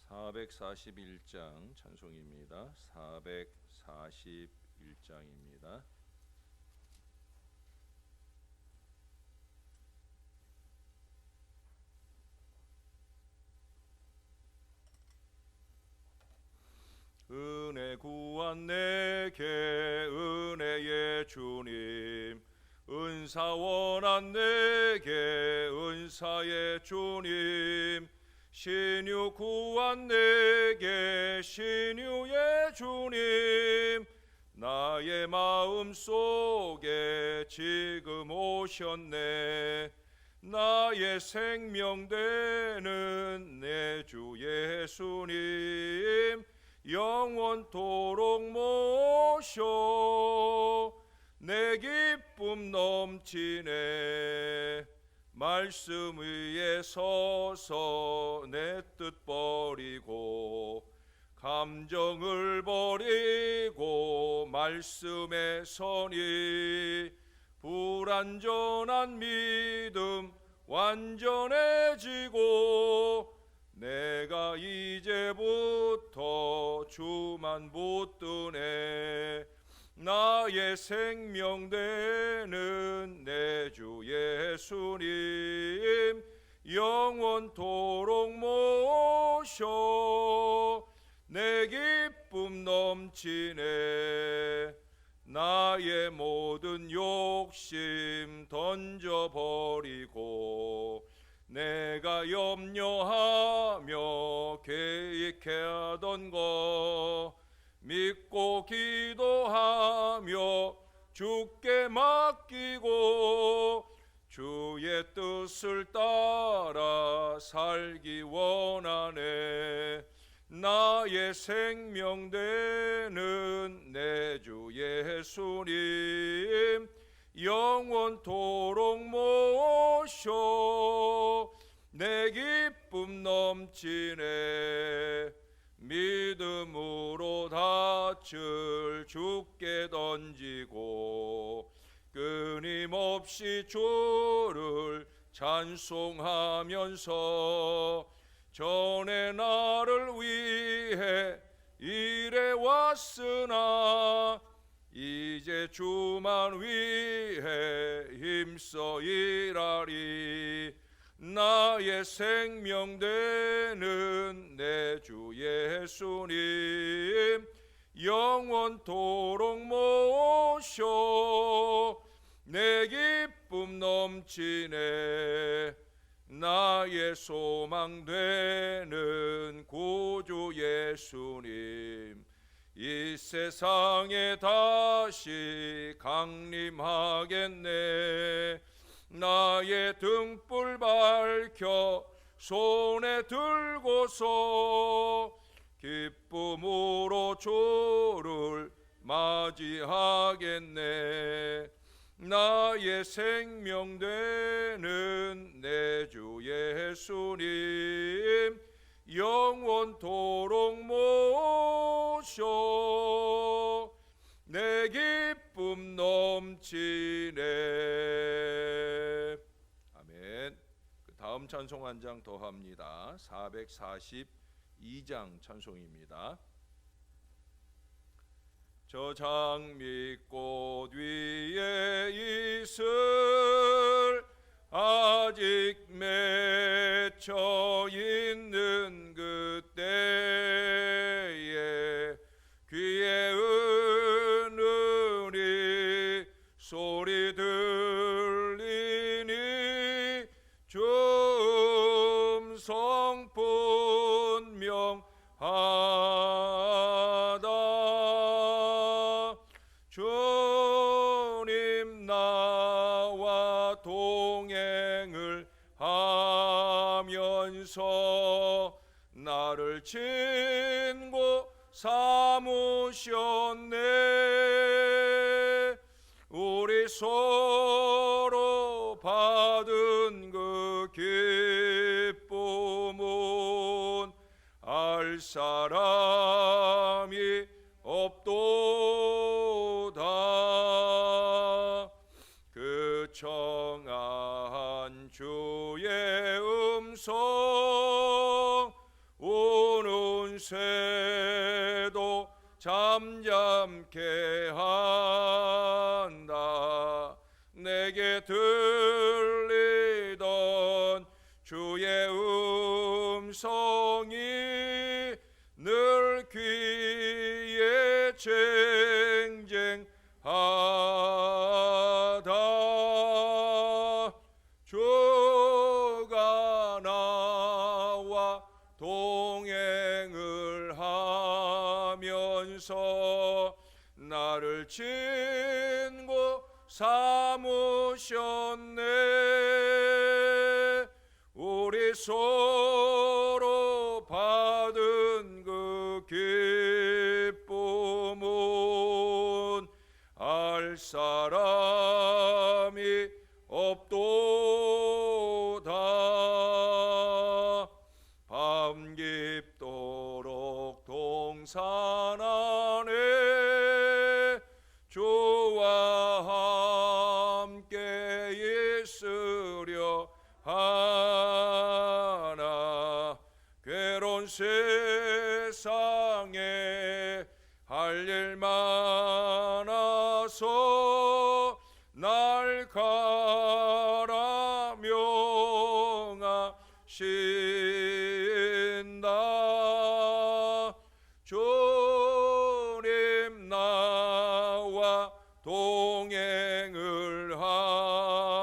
441장 찬송입니다. 441장입니다. 은혜 구한 내게 은혜의 주님, 은사 원한 내게 은사의 주님, 신유 구한 내게 신유의 주님, 나의 마음 속에 지금 오셨네. 나의 생명 되는 내 주 예수님, 영원토록 모셔 내 기쁨 넘치네. 말씀 위에 서서 내 뜻 버리고 감정을 버리고 말씀에 서니 불완전한 믿음 완전해지고 내가 이제부터 주만 붙드네. 나의 생명 되는 내 주 예수님, 영원토록 모셔 내 기쁨 넘치네. 나의 모든 욕심 던져버리고 내가 염려하며 계획해하던 거 믿고 기도하며 주께 맡기고 주의 뜻을 따라 살기 원하네. 나의 생명 되는 내 주 예수님, 영원토록 모셔 내 기쁨 넘치네. 믿음으로 닻을 주께 던지고 끊임없이 주를 찬송하면서 전에 나를 위해 일해 왔으나 이제 주만 위해 힘써 일하리. 나의 생명 되는 내 주 예수님, 영원토록 모셔 내 기쁨 넘치네. 나의 소망 되는 구주 예수님, 이 세상에 다시 강림하겠네. 나의 등불 밝혀 손에 들고서 기쁨으로 주를 맞이하겠네. 나의 생명 되는 내 주 예수님, 영원토록 모셔 내 기쁨 넘치네. 아멘. 그 다음 찬송 한 장 더 합니다. 442장 찬송입니다. 저 장미꽃 위에 있을 아직 맺혀 있는 그때에 귀에 은은히 소리 들리니 좀 성분명하다. 주님 나와 동행을 하면서 나를 친구 삼으셨네. 우리 서로 받은 그 기쁨은 알 사람이 없도다. 그 청한 주의 음성 오늘 새도 잠잠케 한다. 내게 들리던 주의 음성이 늘 귀에 쟁쟁하다. 주가 나와 동행을 하면서 나를 친구 삼으셨네. 우리 서로 받은 그 기쁨은 알 사람이 없도다. 밤 깊도록 동산 안에 주와 함께 있으려 하나. 괴로운 세상에 할 일 많아서 날 가라 명하신다. 주님 나와 동행을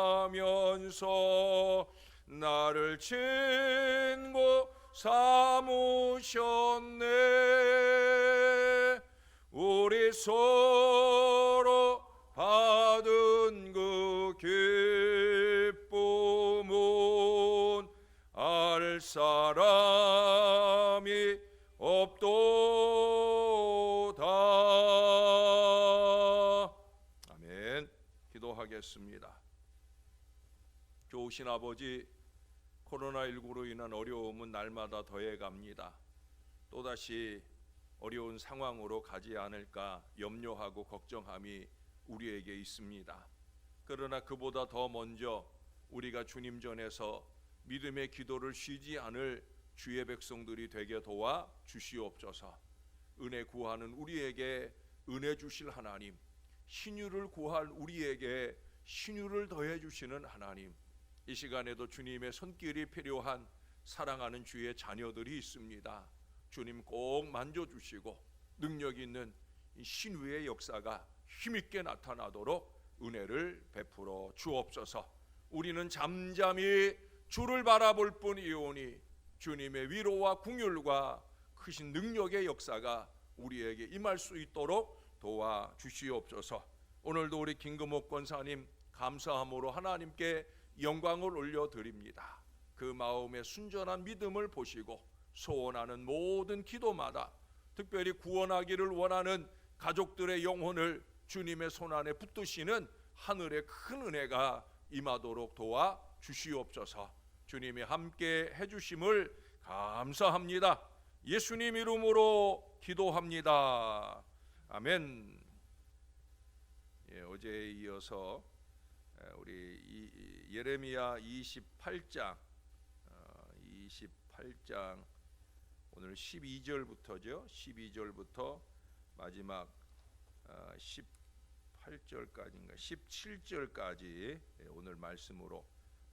하면서 나를 친구 삼으셨네. 우리 서로 받은 그 기쁨은 알 사람이 없도다. 아멘. 기도하겠습니다. 좋으신 아버지, 코로나19로 인한 어려움은 날마다 더해갑니다. 또다시 어려운 상황으로 가지 않을까 염려하고 걱정함이 우리에게 있습니다. 그러나 그보다 더 먼저 우리가 주님 전에서 믿음의 기도를 쉬지 않을 주의 백성들이 되게 도와 주시옵소서. 은혜 구하는 우리에게 은혜 주실 하나님, 신유를 구할 우리에게 신유를 더해 주시는 하나님, 이 시간에도 주님의 손길이 필요한 사랑하는 주의 자녀들이 있습니다. 주님 꼭 만져주시고 능력 있는 신유의 역사가 힘있게 나타나도록 은혜를 베풀어 주옵소서. 우리는 잠잠히 주를 바라볼 뿐이오니 주님의 위로와 긍휼과 크신 능력의 역사가 우리에게 임할 수 있도록 도와주시옵소서. 오늘도 우리 김금옥 권사님 감사함으로 하나님께 영광을 올려드립니다. 그 마음의 순전한 믿음을 보시고 소원하는 모든 기도마다 특별히 구원하기를 원하는 가족들의 영혼을 주님의 손안에 붙드시는 하늘의 큰 은혜가 임하도록 도와주시옵소서. 주님이 함께 해주심을 감사합니다. 예수님 이름으로 기도합니다. 아멘. 어제에 이어서 우리 예레미야 28장 오늘 12절부터죠. 12절부터 마지막 18절까지인가 17절까지 오늘 말씀으로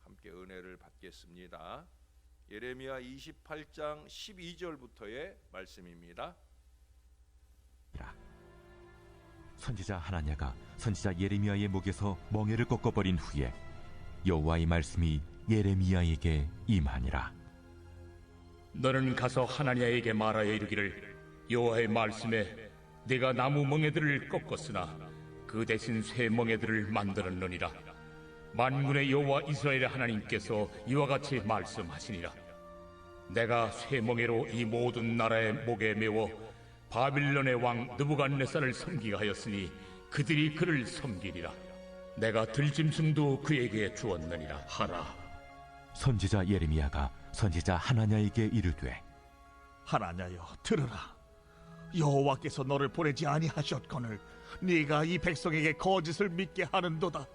함께 은혜를 받겠습니다. 예레미야 28장 12절부터의 말씀입니다. 선지자 하나냐가 선지자 예레미야의 목에서 멍에를 꺾어버린 후에 여호와의 말씀이 예레미야에게 임하니라. 너는 가서 하나냐에게 말하여 이르기를, 여호와의 말씀에 내가 나무 멍에들을 꺾었으나 그 대신 새 멍에들을 만들었느니라. 만군의 여호와 이스라엘의 하나님께서 이와 같이 말씀하시니라. 내가 새 멍에로 이 모든 나라의 목에 메워 바빌론의 왕 느부갓네살을 섬기게 하였으니 그들이 그를 섬기리라. 내가 들짐승도 그에게 주었느니라 하라. 선지자 예레미야가 선지자 하나냐에게 이르되, 하나냐여 들으라. 여호와께서 너를 보내지 아니하셨거늘 네가 이 백성에게 거짓을 믿게 하는도다.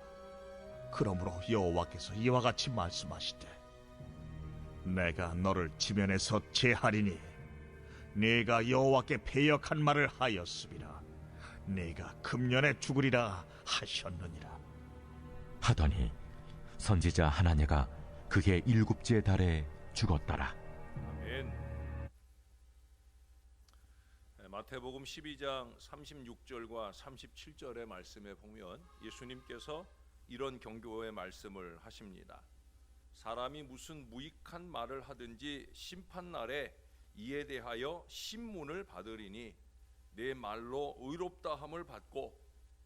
그러므로 여호와께서 이와 같이 말씀하시되, 내가 너를 지면에서 제하리니 네가 여호와께 패역한 말을 하였음이라. 네가 금년에 죽으리라 하셨느니라. 하더니 선지자 하나냐가 그해 7째 달에 죽었더라. 아멘. 마태복음 12장 36절과 37절의 말씀에 보면 예수님께서 이런 경고의 말씀을 하십니다. 사람이 무슨 무익한 말을 하든지 심판날에 이에 대하여 신문을 받으리니 내 말로 의롭다함을 받고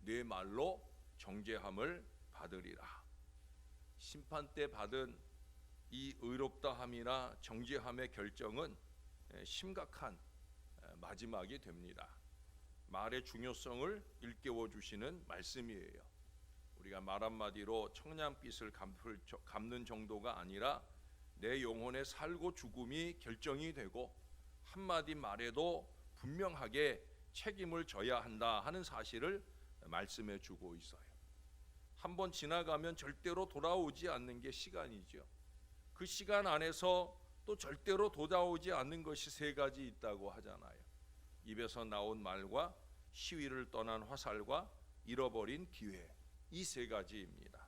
내 말로 정죄함을 받으리라. 심판 때 받은 이 의롭다함이나 정죄함의 결정은 심각한 마지막이 됩니다. 말의 중요성을 일깨워 주시는 말씀이에요. 우리가 말 한마디로 청량빛을 갚는 정도가 아니라 내 영혼의 살고 죽음이 결정이 되고 한마디 말에도 분명하게 책임을 져야 한다 하는 사실을 말씀해 주고 있어요. 한번 지나가면 절대로 돌아오지 않는 게 시간이죠. 그 시간 안에서 또 절대로 돌아오지 않는 것이 3가지 있다고 하잖아요. 입에서 나온 말과 시위를 떠난 화살과 잃어버린 기회, 이 3가지입니다.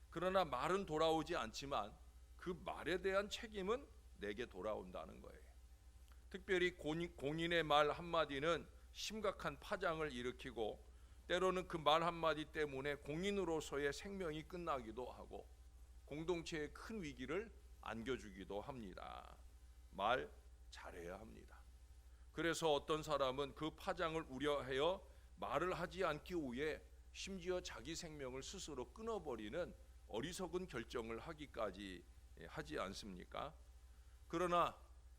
그러나 말은 돌아오지 않지만 그 말에 대한 책임은 내게 돌아온다는 거예요. 특별히 공인의 말 한마디는 심각한 파장을 일으키고 때로는 그 말 한마디 때문에 공인으로서의 생명이 끝나기도 하고 공동체에 큰 위기를 안겨주기도 합니다. 말 잘해야 합니다. 그래서 어떤 사람은 그 파장을 우려하여 말을 하지 않기 위해 심지어 자기 생명을 스스로 끊어버리는 어리석은 결정을 하기까지 하지 않습니까? 그러나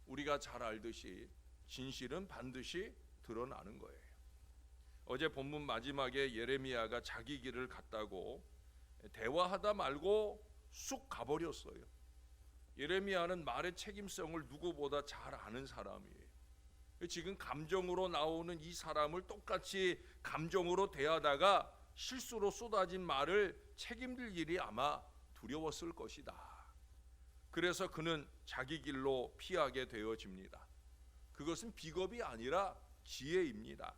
우리가 잘 알듯이 진실은 반드시 드러나는 거예요. 어제 본문 마지막에 예레미야가 자기 길을 갔다고 대화하다 말고 쑥 가버렸어요. 예레미야는 말의 책임성을 누구보다 잘 아는 사람이에요. 지금 감정으로 나오는 이 사람을 똑같이 감정으로 대하다가 실수로 쏟아진 말을 책임질 일이 아마 두려웠을 것이다. 그래서 그는 자기 길로 피하게 되어집니다. 그것은 비겁이 아니라 지혜입니다.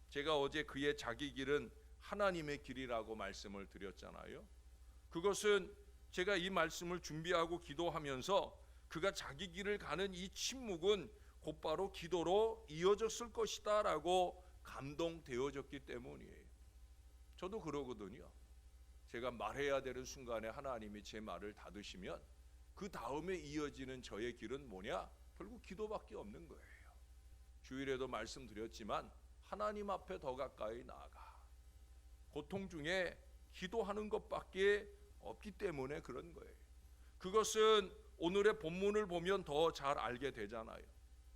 제가 어제 그의 자기 길은 하나님의 길이라고 말씀을 드렸잖아요. 그것은 제가 이 말씀을 준비하고 기도하면서 그가 자기 길을 가는 이 침묵은 곧바로 기도로 이어졌을 것이다 라고 감동되어졌기 때문이에요. 저도 그러거든요. 제가 말해야 되는 순간에 하나님이 제 말을 닫으시면 그 다음에 이어지는 저의 길은 뭐냐? 결국 기도밖에 없는 거예요. 주일에도 말씀드렸지만 하나님 앞에 더 가까이 나아가. 고통 중에 기도하는 것밖에 없기 때문에 그런 거예요. 그것은 오늘의 본문을 보면 더 잘 알게 되잖아요.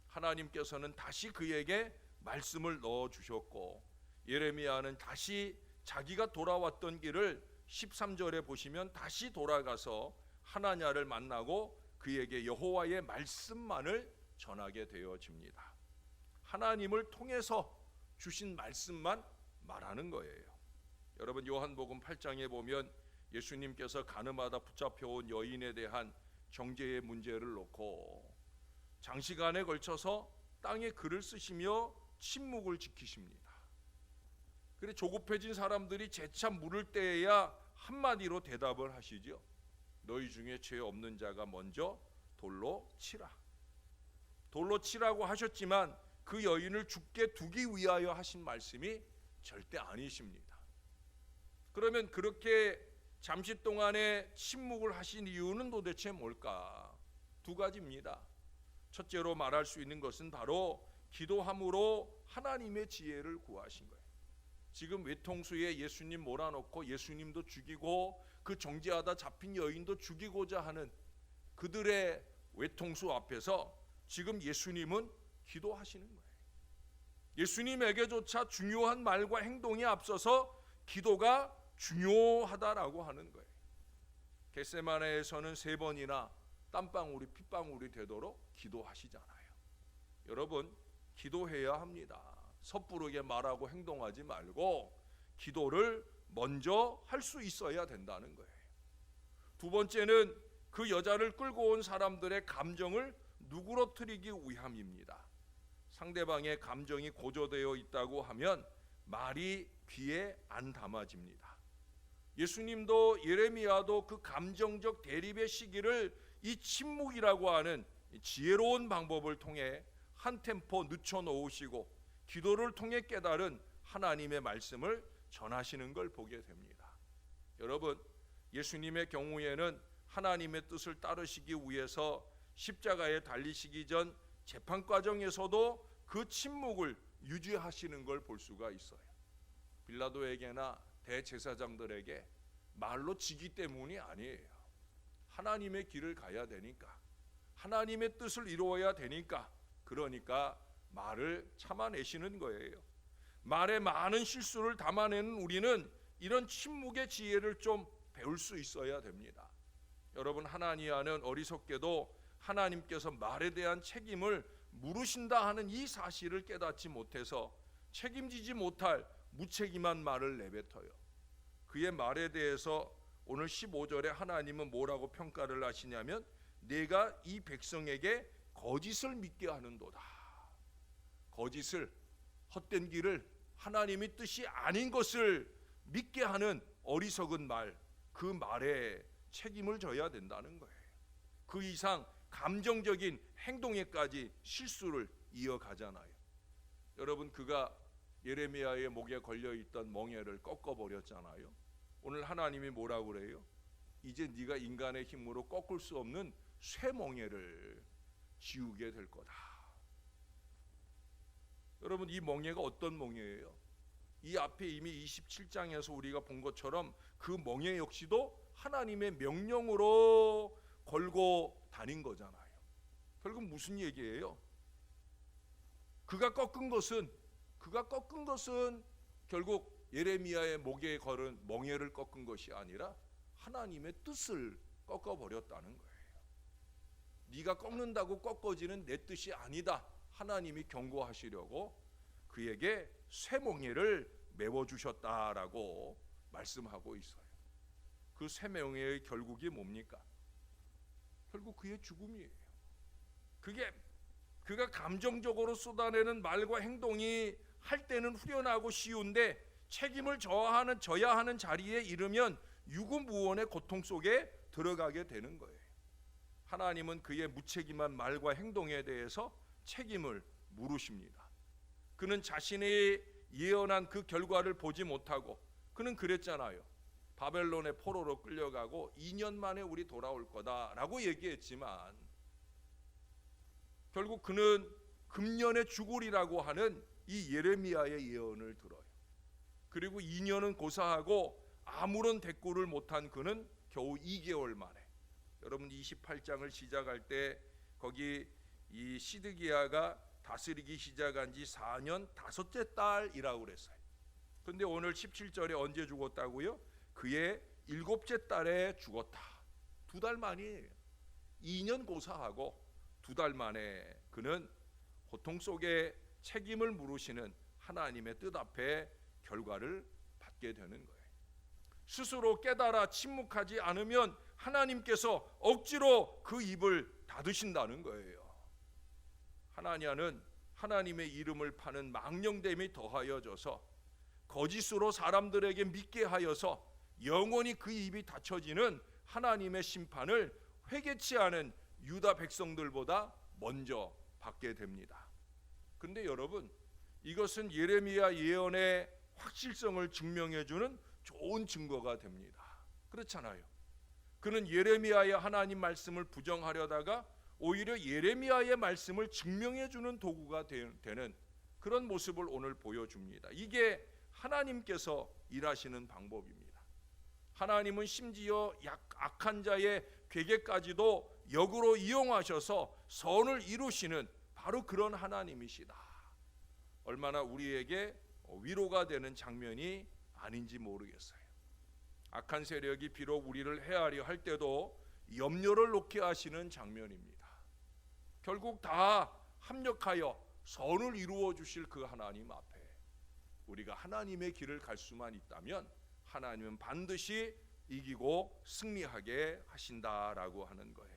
하나님께서는 다시 그에게 말씀을 넣어주셨고 예레미야는 다시 자기가 돌아왔던 길을 13절에 보시면 다시 돌아가서 하나냐를 만나고 그에게 여호와의 말씀만을 전하게 되어집니다. 하나님을 통해서 주신 말씀만 말하는 거예요. 여러분 요한복음 8장에 보면 예수님께서 가늠하다 붙잡혀온 여인에 대한 정죄의 문제를 놓고 장시간에 걸쳐서 땅에 글을 쓰시며 침묵을 지키십니다. 그래 조급해진 사람들이 재차 물을 때에야 한마디로 대답을 하시죠. 너희 중에 죄 없는 자가 먼저 돌로 치라. 돌로 치라고 하셨지만 그 여인을 죽게 두기 위하여 하신 말씀이 절대 아니십니다. 그러면 그렇게 잠시 동안의 침묵을 하신 이유는 도대체 뭘까? 2가지입니다. 첫째로 말할 수 있는 것은 바로 기도함으로 하나님의 지혜를 구하신 거예요. 지금 외통수에 예수님 몰아넣고 예수님도 죽이고 그 정죄하다 잡힌 여인도 죽이고자 하는 그들의 외통수 앞에서 지금 예수님은 기도하시는 거예요. 예수님에게조차 중요한 말과 행동이 앞서서 기도가 중요하다라고 하는 거예요. 겟세마네에서는 3번이나 땀방울이 핏방울이 되도록 기도하시잖아요. 여러분 기도해야 합니다. 섣부르게 말하고 행동하지 말고 기도를 먼저 할 수 있어야 된다는 거예요. 2번째는 그 여자를 끌고 온 사람들의 감정을 누그러뜨리기 위함입니다. 상대방의 감정이 고조되어 있다고 하면 말이 귀에 안 담아집니다. 예수님도 예레미야도 그 감정적 대립의 시기를 이 침묵이라고 하는 지혜로운 방법을 통해 한 템포 늦춰 놓으시고 기도를 통해 깨달은 하나님의 말씀을 전하시는 걸 보게 됩니다. 여러분, 예수님의 경우에는 하나님의 뜻을 따르시기 위해서 십자가에 달리시기 전 재판 과정에서도 그 침묵을 유지하시는 걸 볼 수가 있어요. 빌라도에게나 대제사장들에게 말로 지기 때문이 아니에요. 하나님의 길을 가야 되니까, 하나님의 뜻을 이루어야 되니까, 그러니까 말을 참아내시는 거예요. 말에 많은 실수를 담아내는 우리는 이런 침묵의 지혜를 좀 배울 수 있어야 됩니다. 여러분, 하나니아는 어리석게도 하나님께서 말에 대한 책임을 물으신다 하는 이 사실을 깨닫지 못해서 책임지지 못할 무책임한 말을 내뱉어요. 그의 말에 대해서 오늘 15절에 하나님은 뭐라고 평가를 하시냐면 내가 이 백성에게 거짓을 믿게 하는도다. 거짓을, 헛된 길을, 하나님의 뜻이 아닌 것을 믿게 하는 어리석은 말, 그 말에 책임을 져야 된다는 거예요. 그 이상 감정적인 행동에까지 실수를 이어가잖아요. 여러분, 그가 예레미야의 목에 걸려있던 멍에를 꺾어버렸잖아요. 오늘 하나님이 뭐라고 그래요? 이제 네가 인간의 힘으로 꺾을 수 없는 쇠멍에를 지우게 될 거다. 여러분, 이 멍에가 어떤 멍에예요? 이 앞에 이미 27장에서 우리가 본 것처럼 그 멍에 역시도 하나님의 명령으로 걸고 다닌 거잖아요. 결국 무슨 얘기예요? 그가 꺾은 것은 결국 예레미야의 목에 걸은 멍에를 꺾은 것이 아니라 하나님의 뜻을 꺾어버렸다는 거예요. 네가 꺾는다고 꺾어지는 내 뜻이 아니다. 하나님이 경고하시려고 그에게 쇠멍에를 메워주셨다라고 말씀하고 있어요. 그 쇠멍에의 결국이 뭡니까? 결국 그의 죽음이에요. 그가 감정적으로 쏟아내는 말과 행동이 할 때는 후련하고 쉬운데 책임을 져야 하는 자리에 이르면 유구무원의 고통 속에 들어가게 되는 거예요. 하나님은 그의 무책임한 말과 행동에 대해서 책임을 물으십니다. 그는 자신이 예언한 그 결과를 보지 못하고 그는 그랬잖아요. 바벨론의 포로로 끌려가고 2년 만에 우리 돌아올 거다라고 얘기했지만 결국 그는 금년에 죽으리라고 하는 이 예레미야의 예언을 들어요. 그리고 2년은 고사하고 아무런 대꾸를 못한 그는 겨우 2개월 만에, 여러분 28장을 시작할 때 거기 이 시드기야가 다스리기 시작한 지 4년 5째 달이라고 그랬어요. 근데 오늘 17절에 언제 죽었다고요? 그의 7째 달에 죽었다. 2달 만이에요. 2년 고사하고 2달 만에 그는 고통 속에 책임을 물으시는 하나님의 뜻 앞에 결과를 받게 되는 거예요. 스스로 깨달아 침묵하지 않으면 하나님께서 억지로 그 입을 닫으신다는 거예요. 하나냐는 하나님의 이름을 파는 망령됨이 더하여져서 거짓으로 사람들에게 믿게 하여서 영원히 그 입이 닫혀지는 하나님의 심판을 회개치 않은 유다 백성들보다 먼저 받게 됩니다. 근데 여러분, 이것은 예레미야 예언의 확실성을 증명해주는 좋은 증거가 됩니다. 그렇잖아요. 그는 예레미야의 하나님 말씀을 부정하려다가 오히려 예레미야의 말씀을 증명해주는 도구가 되는 그런 모습을 오늘 보여줍니다. 이게 하나님께서 일하시는 방법입니다. 하나님은 심지어 악한 자의 괴계까지도 역으로 이용하셔서 선을 이루시는 바로 그런 하나님이시다. 얼마나 우리에게 위로가 되는 장면이 아닌지 모르겠어요. 악한 세력이 비록 우리를 해하려 할 때도 염려를 놓게 하시는 장면입니다. 결국 다 합력하여 선을 이루어 주실 그 하나님 앞에 우리가 하나님의 길을 갈 수만 있다면 하나님은 반드시 이기고 승리하게 하신다라고 하는 거예요.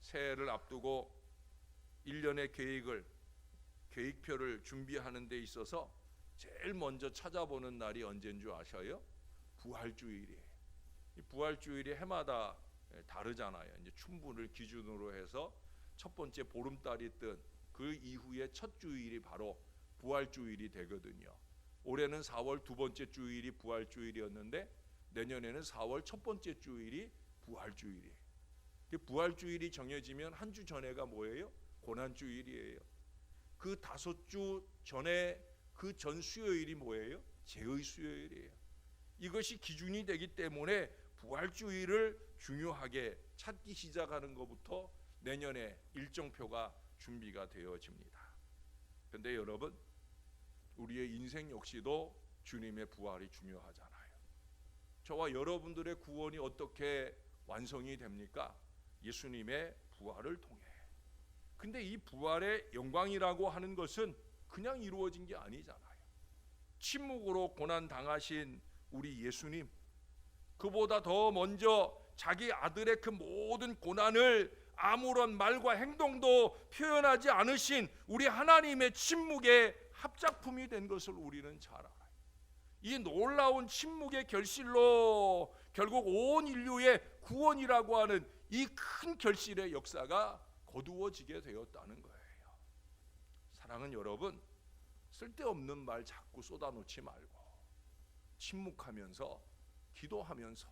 새해를 앞두고 1년의 계획표를 준비하는 데 있어서 제일 먼저 찾아보는 날이 언제인 줄 아셔요? 부활주일이에요. 이 부활주일이 해마다 다르잖아요. 이제 춘분을 기준으로 해서 첫 번째 보름달이 뜬 그 이후에 첫 주일이 바로 부활주일이 되거든요. 올해는 4월 두 번째 주일이 부활주일이었는데 내년에는 4월 첫 번째 주일이 부활주일이에요. 부활주일이 정해지면 한 주 전에가 뭐예요? 고난주일이에요. 그 5주 전에 그 전 수요일이 뭐예요? 제의 수요일이에요. 이것이 기준이 되기 때문에 부활주일을 중요하게 찾기 시작하는 것부터 내년에 일정표가 준비가 되어집니다. 그런데 여러분, 우리의 인생 역시도 주님의 부활이 중요하잖아요. 저와 여러분들의 구원이 어떻게 완성이 됩니까? 예수님의 부활을 통해. 근데 이 부활의 영광이라고 하는 것은 그냥 이루어진 게 아니잖아요. 침묵으로 고난 당하신 우리 예수님, 그보다 더 먼저 자기 아들의 그 모든 고난을 아무런 말과 행동도 표현하지 않으신 우리 하나님의 침묵의 합작품이 된 것을 우리는 잘 알아요. 이 놀라운 침묵의 결실로 결국 온 인류의 구원이라고 하는 이 큰 결실의 역사가 거두어지게 되었다는 거예요. 사랑하는 여러분, 쓸데없는 말 자꾸 쏟아놓지 말고 침묵하면서 기도하면서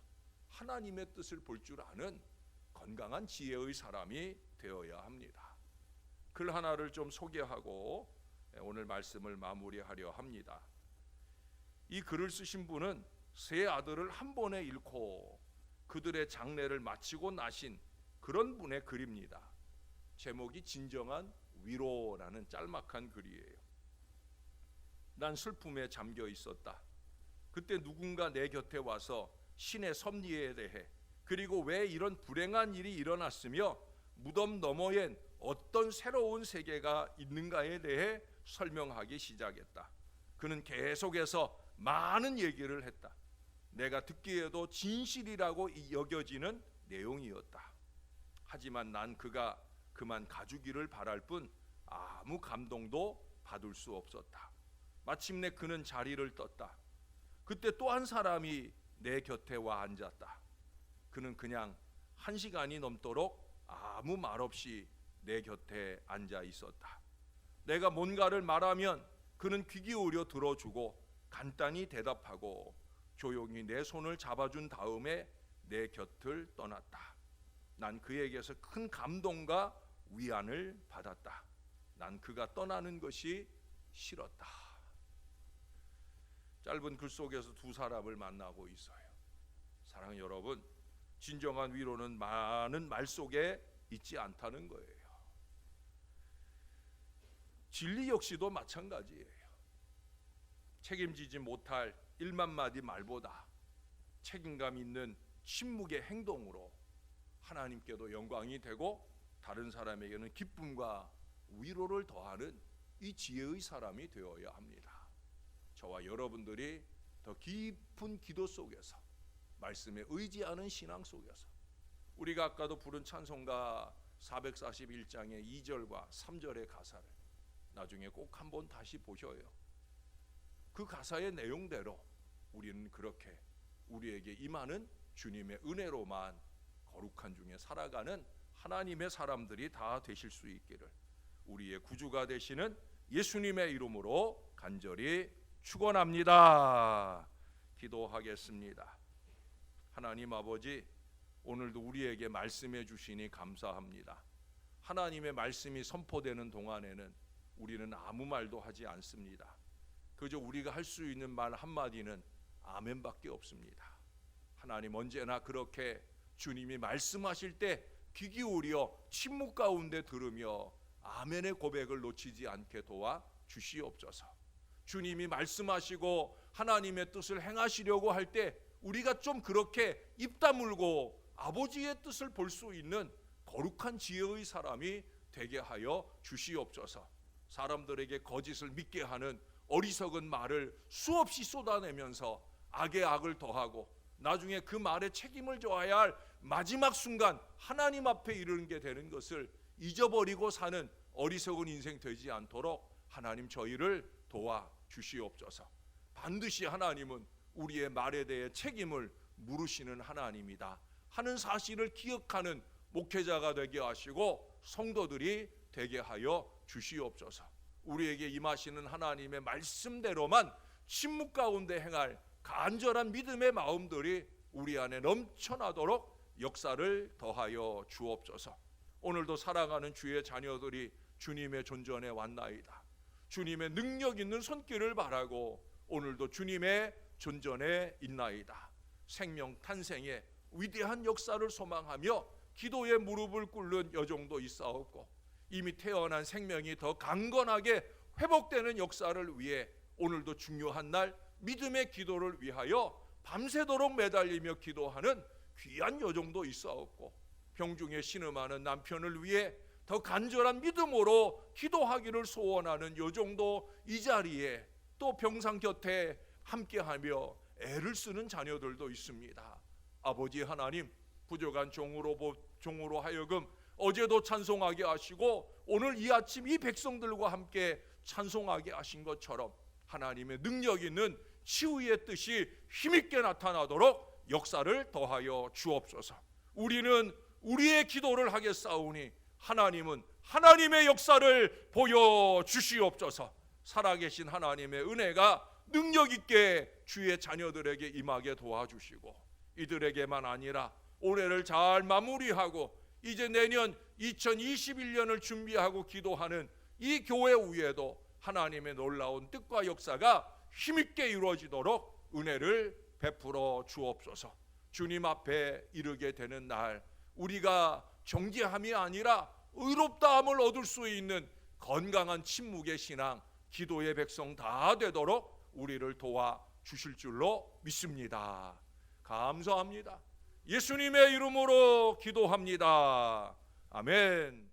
하나님의 뜻을 볼 줄 아는 건강한 지혜의 사람이 되어야 합니다. 글 하나를 좀 소개하고 오늘 말씀을 마무리하려 합니다. 이 글을 쓰신 분은 세 아들을 한 번에 잃고 그들의 장례를 마치고 나신 그런 분의 글입니다. 제목이 진정한 위로라는 짤막한 글이에요. 난 슬픔에 잠겨 있었다. 그때 누군가 내 곁에 와서 신의 섭리에 대해, 그리고 왜 이런 불행한 일이 일어났으며 무덤 너머엔 어떤 새로운 세계가 있는가에 대해 설명하기 시작했다. 그는 계속해서 많은 얘기를 했다. 내가 듣기에도 진실이라고 여겨지는 내용이었다. 하지만 난 그가 그만 가주기를 바랄 뿐 아무 감동도 받을 수 없었다. 마침내 그는 자리를 떴다. 그때 또 한 사람이 내 곁에 와 앉았다. 그는 그냥 1시간이 넘도록 아무 말 없이 내 곁에 앉아 있었다. 내가 뭔가를 말하면 그는 귀 기울여 들어주고 간단히 대답하고 조용히 내 손을 잡아준 다음에 내 곁을 떠났다. 난 그에게서 큰 감동과 위안을 받았다. 난 그가 떠나는 것이 싫었다. 짧은 글 속에서 두 사람을 만나고 있어요. 사랑하는 여러분, 진정한 위로는 많은 말 속에 있지 않다는 거예요. 진리 역시도 마찬가지예요. 책임지지 못할 1만 마디 말보다 책임감 있는 침묵의 행동으로 하나님께도 영광이 되고 다른 사람에게는 기쁨과 위로를 더하는 이 지혜의 사람이 되어야 합니다. 저와 여러분들이 더 깊은 기도 속에서, 말씀에 의지하는 신앙 속에서, 우리가 아까도 부른 찬송가 441장의 2절과 3절의 가사를 나중에 꼭 한번 다시 보셔요. 그 가사의 내용대로 우리는 그렇게 우리에게 임하는 주님의 은혜로만 거룩한 중에 살아가는 하나님의 사람들이 다 되실 수 있기를 우리의 구주가 되시는 예수님의 이름으로 간절히 축원합니다. 기도하겠습니다. 하나님 아버지, 오늘도 우리에게 말씀해 주시니 감사합니다. 하나님의 말씀이 선포되는 동안에는 우리는 아무 말도 하지 않습니다. 그저 우리가 할 수 있는 말 한마디는 아멘밖에 없습니다. 하나님, 언제나 그렇게 주님이 말씀하실 때 귀 기울여 침묵 가운데 들으며 아멘의 고백을 놓치지 않게 도와 주시옵소서. 주님이 말씀하시고 하나님의 뜻을 행하시려고 할 때 우리가 좀 그렇게 입 다물고 아버지의 뜻을 볼 수 있는 거룩한 지혜의 사람이 되게 하여 주시옵소서. 사람들에게 거짓을 믿게 하는 어리석은 말을 수없이 쏟아내면서 악에 악을 더하고 나중에 그 말에 책임을 져야 할 마지막 순간 하나님 앞에 이르는 게 되는 것을 잊어버리고 사는 어리석은 인생 되지 않도록 하나님 저희를 도와 주시옵소서. 반드시 하나님은 우리의 말에 대해 책임을 물으시는 하나님이다 하는 사실을 기억하는 목회자가 되게 하시고 성도들이 되게 하여 주시옵소서. 우리에게 임하시는 하나님의 말씀대로만 침묵 가운데 행할 간절한 믿음의 마음들이 우리 안에 넘쳐나도록 역사를 더하여 주옵소서. 오늘도 사랑하는 주의 자녀들이 주님의 존전에 왔나이다. 주님의 능력 있는 손길을 바라고 오늘도 주님의 존전에 있나이다. 생명 탄생의 위대한 역사를 소망하며 기도의 무릎을 꿇는 여종도 있사옵고, 이미 태어난 생명이 더 강건하게 회복되는 역사를 위해 오늘도 중요한 날 믿음의 기도를 위하여 밤새도록 매달리며 기도하는 귀한 여종도 있사옵고, 병중에 신음하는 남편을 위해 더 간절한 믿음으로 기도하기를 소원하는 여종도 이 자리에, 또 병상 곁에 함께하며 애를 쓰는 자녀들도 있습니다. 아버지 하나님, 부족한 종으로 하여금 어제도 찬송하게 하시고 오늘 이 아침 이 백성들과 함께 찬송하게 하신 것처럼 하나님의 능력 있는 치유의 뜻이 힘있게 나타나도록 역사를 더하여 주옵소서. 우리는 우리의 기도를 하겠사오니 하나님은 하나님의 역사를 보여주시옵소서. 살아계신 하나님의 은혜가 능력 있게 주의 자녀들에게 임하게 도와주시고, 이들에게만 아니라 올해를 잘 마무리하고 이제 내년 2021년을 준비하고 기도하는 이 교회 위에도 하나님의 놀라운 뜻과 역사가 힘있게 이루어지도록 은혜를 베풀어 주옵소서. 주님 앞에 이르게 되는 날, 우리가 정죄함이 아니라 의롭다함을 얻을 수 있는 건강한 침묵의 신앙, 기도의 백성 다 되도록 우리를 도와 주실 줄로 믿습니다. 감사합니다. 예수님의 이름으로 기도합니다. 아멘.